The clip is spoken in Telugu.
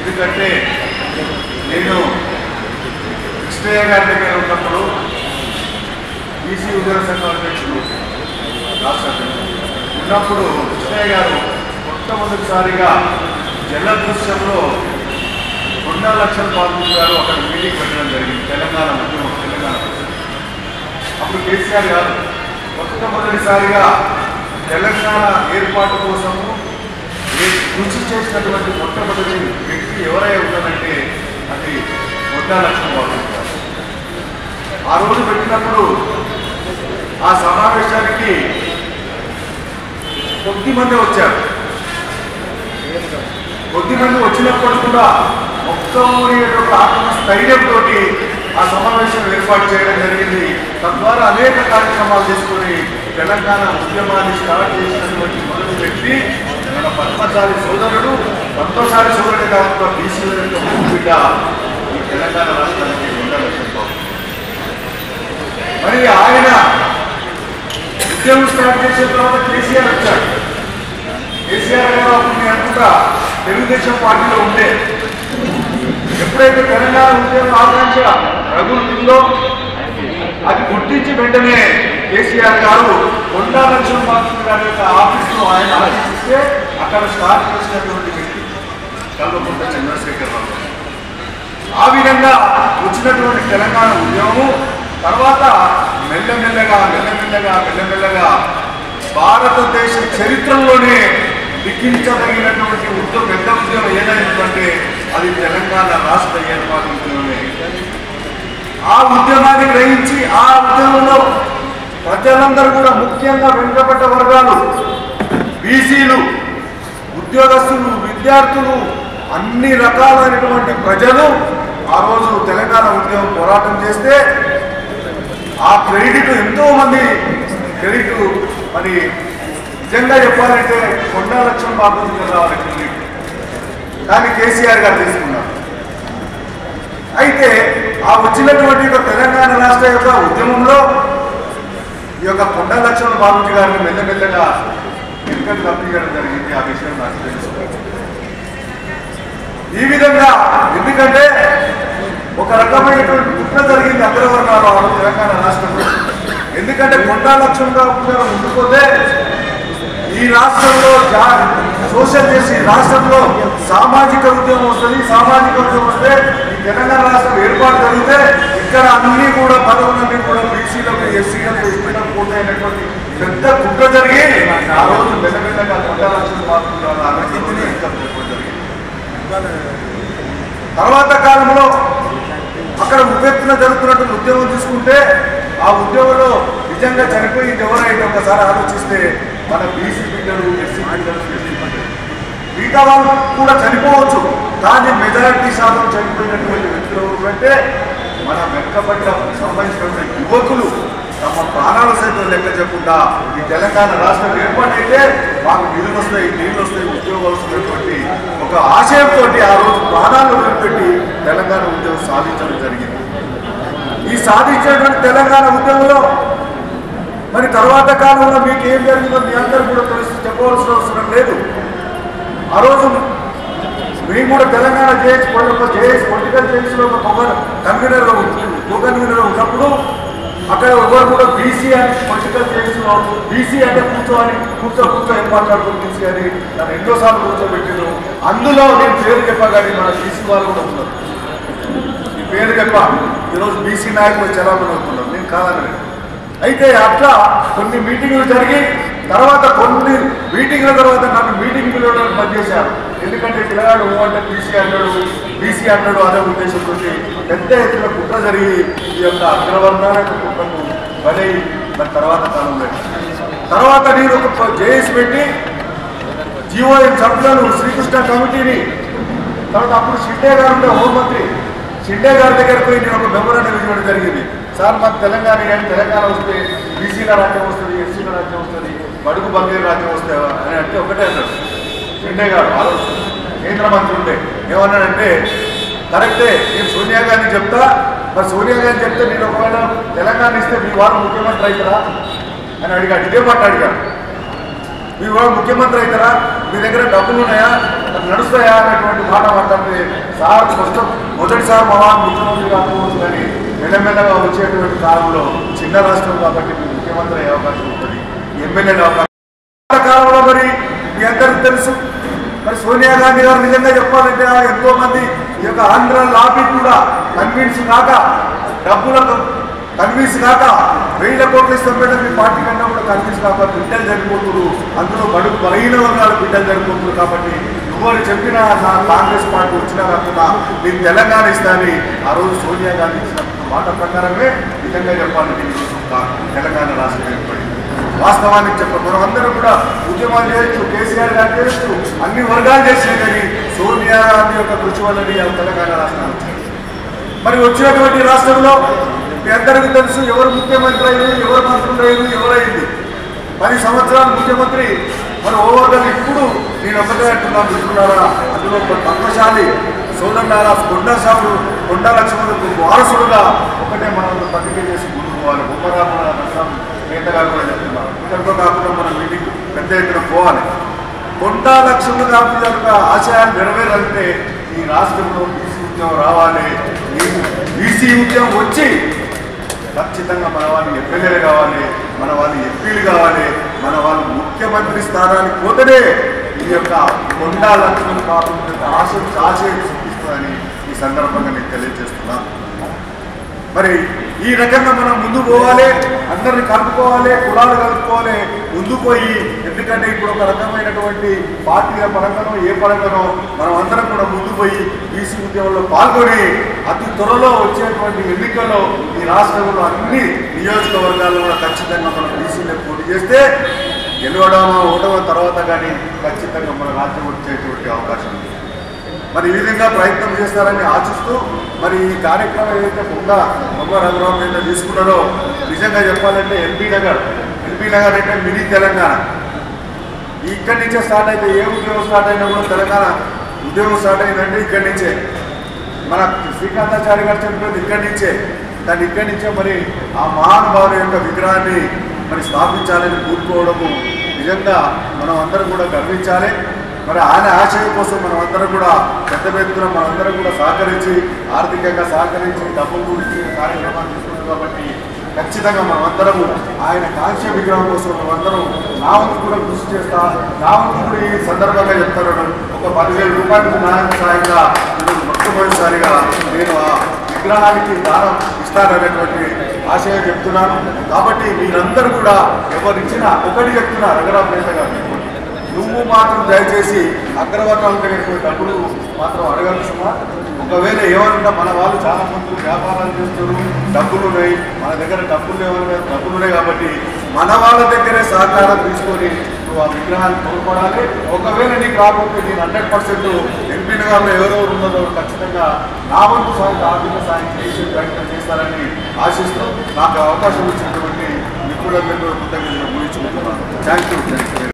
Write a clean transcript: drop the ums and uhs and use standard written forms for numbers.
ఎందుకంటే నేను కృష్ణయ్య గారి దగ్గర ఉన్నప్పుడు బీసీ ఉద్యోగ సంఘం అధ్యక్షుడు రాష్ట్ర ఉన్నప్పుడు కృష్ణయ్య గారు మొట్టమొదటిసారిగా జలదృశ్యంలో 2 లక్షల పాల్గొని గారు అక్కడ మీటింగ్ పెట్టడం జరిగింది. తెలంగాణ ఉద్యమం తెలంగాణ అప్పుడు కేసీఆర్ గారు మొట్టమొదటిసారిగా తెలంగాణ ఏర్పాటు కోసము కృషి చేసినటువంటి మొట్టమొదటి వ్యక్తి ఎవరై ఉన్నారంటే అది 2 లక్షల పాల్గొని గారు. ఆ రోజు పెట్టినప్పుడు ఆ సమావేశానికి కొద్దిమంది వచ్చారు. కొద్దిమంది వచ్చినప్పుడు కూడా మొత్తం ఆత్మస్థైర్యంతో ఆ సమావేశం ఏర్పాటు చేయడం జరిగింది. తద్వారా అనేక కార్యక్రమాలు తీసుకొని తెలంగాణ ఉద్యమాన్ని స్టార్ట్ చేసినటువంటి మొదటి వ్యక్తి మన పద్మశాలి సోదరుడు. పద్మశాలి సోదరుడే కాకుండా బీసీ బిడ్డ ఈ తెలంగాణ రాష్ట్రానికి 2 లక్షల పాల్గొని. మరి ఆయన ఉద్యమం స్టార్ట్ చేసిన తర్వాత కేసీఆర్ వచ్చాడు. కేసీఆర్ గారు అప్పుడు అనుకుంటా తెలుగుదేశం పార్టీలో ఉండే ఎప్పుడైతే తెలంగాణ ఉద్యమం ఆకాంక్ష రగులుతుందో అది గుర్తించి వెంటనే కేసీఆర్ గారు 2 లక్షల పాల్గొని గారి యొక్క ఆఫీసులో ఆయన ఆలోచిస్తే అక్కడ స్టార్ట్ చేసినటువంటి వ్యక్తి కల్వకుంట్ల చంద్రశేఖరరావు. ఆ విధంగా వచ్చినటువంటి తెలంగాణ ఉద్యమము తర్వాత మెల్లమెల్లగా భారతదేశ చరిత్రలోనే లిఖించదగినటువంటి పెద్ద ఉద్యమం ఏదైందంటే అది తెలంగాణ రాష్ట్ర ఏర్పాటు ఉద్యమమే. ఆ ఉద్యమాన్ని గ్రహించి ఆ ఉద్యమంలో ప్రజలందరూ కూడా ముఖ్యంగా వెనుకబడ్డ వర్గాలు, బీసీలు, ఉద్యోగస్తులు, విద్యార్థులు, అన్ని రకాలైనటువంటి ప్రజలు ఆ రోజు తెలంగాణ ఉద్యమం పోరాటం చేస్తే ఆ క్రెడిట్ ఎంతో మంది క్రెడిట్ మరి నిజంగా చెప్పాలంటే 2 లక్షల పాల్గొని రావాలి క్రెడిట్. కానీ కేసీఆర్ గారు తీసుకున్నారు. అయితే ఆ వచ్చినటువంటి తెలంగాణ రాష్ట్ర యొక్క ఉద్యమంలో ఈ యొక్క 2 లక్షల పాల్గొని గారిని మెల్లమెల్లగా వెనుకకు తప్పించడం జరిగింది. ఆ విషయం నాకు తెలుసు. ఈ విధంగా ఎందుకంటే ఒక రకమైనటువంటి కుట్ర జరిగింది అగ్రవర్ణాలు తెలంగాణ రాష్ట్రంలో. ఎందుకంటే 2 లక్షలుగా ఉండిపోతే ఈ రాష్ట్రంలో సోషల్ చేసి రాష్ట్రంలో సామాజిక ఉద్యమం వస్తుంది. సామాజిక ఉద్యమం వస్తే ఈ తెలంగాణ రాష్ట్రం ఏర్పాటు జరిగితే ఇక్కడ అన్ని కూడా పదవులన్నీ కూడా బీసీలకు, ఎస్సీలకు, ఎస్టీలకు పోతాయనేటువంటి పెద్ద కుట్ర జరిగి ఆ రోజు మెల్లమెల్లగా 2 లక్షలు పాల్గొన్నారు జరిగింది. తర్వాత కాలంలో అక్కడ ఉపెత్తున జరుగుతున్నటువంటి ఉద్యమం తీసుకుంటే ఆ ఉద్యమంలో నిజంగా చనిపోయింది ఎవరైతే ఒకసారి ఆలోచిస్తే మన బీసీ బిడ్డలు, ఎస్సీ బిడ్డలు, ఎస్టీ బిడ్డలు. మిగతా వాళ్ళు కూడా చనిపోవచ్చు, కానీ మెజారిటీ శాతం చనిపోయినటువంటి వ్యక్తులు అంటే మన వెనుకబడ్డ సంబంధించినటువంటి యువకులు తమ ప్రాణాల సైతం లెక్క చెప్పకుండా ఈ తెలంగాణ రాష్ట్రం ఏర్పాటైతే మాకు నిధులు వస్తాయి, నీళ్ళు వస్తాయి, ఉద్యోగాలు వస్తున్నటువంటి ఒక ఆశయంతో ఆ రోజు ప్రాణాలు వదిలిపెట్టి తెలంగాణ ఉద్యమం సాధించడం జరిగింది. ఈ సాధించినటువంటి తెలంగాణ ఉద్యమంలో మరి తర్వాత కాలంలో మీకు ఏం జరిగిందో మీ అందరూ కూడా తెలిసి చెప్పవలసిన అవసరం లేదు. ఆ రోజు మేము కూడా తెలంగాణ జేఎస్ పొలిటికల్ జేఎస్లో ఒక కన్వీనర్ ఉన్నప్పుడు అక్కడ ఎవరు కూడా బీసీ అని పొలిటికల్ జేఎస్లో బీసీ అంటే కూర్చో ఏం మాట్లాడుతుంది బీసీ అని నన్ను ఎన్నోసార్లు కూర్చోబెట్టారు. అందులో నేను పేరు చెప్పగానే మన బీసీ వాళ్ళు కూడా ఉన్నారు. ఈ పేరు చెప్ప ఈరోజు బీసీ నాయకులు చలామణి అవుతున్నారు. నేను కాదని. అయితే అట్లా కొన్ని మీటింగులు జరిగి తర్వాత కొన్ని మీటింగ్ల తర్వాత నన్ను మీటింగ్ పిలవడానికి బంద్ చేశారు. ఎందుకంటే పిల్లగాడు అంటే బీసీ అన్నాడు అనే ఉద్దేశంతో పెద్ద ఎత్తున కుట్ర జరిగి ఈ యొక్క అగ్రవర్ణాల కుట్రకు బలై దాని తర్వాత కాలంలో తర్వాత నేను ఒక జేఎస్ పెట్టి జీఓఎం సభ్యులను శ్రీకృష్ణ కమిటీని తర్వాత అప్పుడు షిండే గారు ఉండే హోంమంత్రి షిండే గారి దగ్గరకు పోయి నేను ఒక మెమోరాండం ఇవ్వడం జరిగింది. సార్ మాకు తెలంగాణ కానీ తెలంగాణ వస్తే బీసీల రాజ్యం వస్తుంది, ఎస్సీల రాజ్యం వస్తుంది, బడుగు బంగారు రాజ్యం వస్తావా అని అంటే ఒకటే అన్నాడు షిండే గారు. ఆలోచన కేంద్ర మంత్రి ఉండే ఏమన్నాడంటే కరెక్టే నేను సోనియా గాంధీ చెప్తా, మరి సోనియా గాంధీ చెప్తే నేను ఒకవేళ తెలంగాణ ఇస్తే మీ వారు ముఖ్యమంత్రి అవుతారా అని అడిగాడు. ఇదే మాట అడిగాడు. మీ వారు ముఖ్యమంత్రి అవుతారా, మీ దగ్గర డబ్బులు ఉన్నాయా, నడుస్తాయా అనేటువంటి మాట మాట్లాడితే సార్ మొదటిసారి ముఖ్యమంత్రి కాకపోవచ్చు, కానీ మెల్లమెల్లగా వచ్చేటువంటి కాలంలో చిన్న రాష్ట్రం కాబట్టి మీరు ముఖ్యమంత్రి అయ్యే అవకాశం ఉంటుంది, ఎమ్మెల్యే అవకాశం. కాలంలో మరి మీ అందరికీ తెలుసు, మరి సోనియా గాంధీ గారు నిజంగా చెప్పాలంటే ఎంతో మంది ఈ యొక్క ఆంధ్ర లాబీ కూడా కన్విన్స్ కాక, డబ్బులకు కన్విన్స్ కాక 1000 కోట్లు ఇస్తాం పెట్ట మీ పార్టీ కన్నా కూడా కన్విన్స్ కాక బిడ్డలు జరిగిపోతున్నారు, అందులో బడుగు బలహీన వర్గాలు బిడ్డలు జరిగిపోతున్నారు. కాబట్టి ఎవరు చెప్పినా నా కాంగ్రెస్ పార్టీ వచ్చినా కాకుండా నేను తెలంగాణ ఇస్తానని ఆ రోజు సోనియా గాంధీ ఇచ్చిన మాట ప్రకారమే నిజంగా చెప్పాలంటే తెలంగాణ రాష్ట్రం ఏర్పడింది. వాస్తవానికి చెప్పండి, మనం అందరం కూడా ఉద్యమాలు చేయొచ్చు, కేసీఆర్ గారు చేయొచ్చు, అన్ని వర్గాలు చేసినా కానీ సోనియా గాంధీ యొక్క కృషి వల్లని తెలంగాణ రాష్ట్రం వచ్చింది. మరి వచ్చినటువంటి రాష్ట్రంలో మీ అందరికీ తెలుసు ఎవరు ముఖ్యమంత్రి అయింది, ఎవరు మంత్రులు అయింది, ఎవరైంది. 10 సంవత్సరాలు ముఖ్యమంత్రి. మరి ఓవర్గా ఇప్పుడు నేను ఒకటే అంటున్నాను మిత్రులారా, అందులో పద్మశాలి సోదరులారా, కొండా లక్ష్మణులకు వారసులుగా ఒకటే మనం ప్రతిజ్ఞ చేసి ముందుకు పోవాలి. బొమ్మరామ నేతగారు కూడా చెప్తున్నారు, ఇక్కడితో కాకుండా మనం మీటింగ్ పెద్ద ఎత్తున పోవాలి. కొండా లక్ష్మణ గారి యొక్క ఆశయాలు నెరవేరాలంటే ఈ రాష్ట్రంలో బీసీ ఉద్యమం రావాలి. బీసీ ఉద్యమం వచ్చి ఖచ్చితంగా మన వాళ్ళు ఎమ్మెల్యేలు కావాలి, మన వాళ్ళు ఎంపీలు కావాలి, మన వాళ్ళు ముఖ్యమంత్రి స్థానానికి పోతేనే ఈ యొక్క కొండా లక్ష్మణ కాకుండా ఆశయం చూపిస్తుందని ఈ సందర్భంగా నేను తెలియజేస్తున్నాను. మరి ఈ రకంగా మనం ముందు పోవాలి, అందరిని కలుపుకోవాలి, కులాలు కలుపుకోవాలి, ముందు పోయి. ఎందుకంటే ఇప్పుడు ఒక రకమైనటువంటి పార్టీల పరంగానో ఏ పరంగానో మనం అందరం కూడా ముందు పోయి బీసీ ఉద్యమంలో పాల్గొని అతి త్వరలో వచ్చేటువంటి ఎన్నికల్లో ఈ రాష్ట్రంలో అన్ని నియోజకవర్గాల్లో కూడా ఖచ్చితంగా మనం బీసీలో పోటీ చేస్తే గెలవడమో ఓటమో తర్వాత కానీ ఖచ్చితంగా మన రాజ్యం వచ్చేటువంటి అవకాశం ఉంది. మరి ఈ విధంగా ప్రయత్నం చేస్తారని ఆశిస్తూ మరి ఈ కార్యక్రమం ఏదైతే బొమ్మ రఘురామ్ మీద తీసుకున్నారో నిజంగా చెప్పాలంటే ఎల్బీ నగర్ అంటే మినీ తెలంగాణ. ఇక్కడి నుంచే స్టార్ట్ అయితే ఏ ఉద్యోగం స్టార్ట్ అయినా కూడా తెలంగాణ ఉద్యోగం స్టార్ట్ అయిందంటే ఇక్కడి నుంచే. మన శ్రీకాంతాచారి గారు చెప్పినది ఇక్కడి నుంచే. దాన్ని ఇక్కడి నుంచే మరి ఆ మహానుభావుని యొక్క విగ్రహాన్ని మరి స్థాపించాలని కూరుకోవడము నిజంగా మనం అందరం కూడా గర్వించాలి. మరి ఆయన ఆశయం కోసం మనం అందరం కూడా పెద్ద ఎత్తున మనందరం కూడా సహకరించి ఆర్థికంగా సహకరించి డబ్బులు గురించి కార్యక్రమాలు తీసుకుంటాం. కాబట్టి ఖచ్చితంగా మనమందరము ఆయన కాంక్ష విగ్రహం కోసం మనమందరం నా వంతు కూడా కృషి చేస్తా. నా వంతు కూడా ఈ సందర్భంగా చెప్తాను, ఒక 10,000 రూపాయలకు సాయంగా మొట్టమొదటిసారిగా నేను ఆ విగ్రహానికి దానం ఇస్తాననేటువంటి ఆశయం చెప్తున్నాను. కాబట్టి మీరందరూ కూడా ఎవరిచ్చినా ఒకటి చెప్తున్నా, రఘురామ్ నేత గారు నువ్వు మాత్రం దయచేసి అగ్రవర్ణాల దగ్గర డబ్బులు మాత్రం అడగాల్సిన. ఒకవేళ ఏమన్నా మన వాళ్ళు చాలా మంది వ్యాపారాలు చేస్తారు, డబ్బులు ఉన్నాయి, మన దగ్గర డబ్బులు ఉన్నాయి కాబట్టి మన వాళ్ళ దగ్గరే సహకారం తీసుకొని నువ్వు ఆ విగ్రహాన్ని కోరుకోవాలి. ఒకవేళ నీకు రాకపోతే నేను 100% ఎంపీ నగర్లో ఎవరెవరు ఉన్నదో ఖచ్చితంగా నా వంతు ఆర్థిక సాయం చేసే ప్రయత్నం చేస్తారని ఆశిస్తూ నాకు అవకాశం ఇచ్చినటువంటి మిత్రులందరూ కృతజ్ఞతలు ముగించుకుంటున్నాను. Thank you.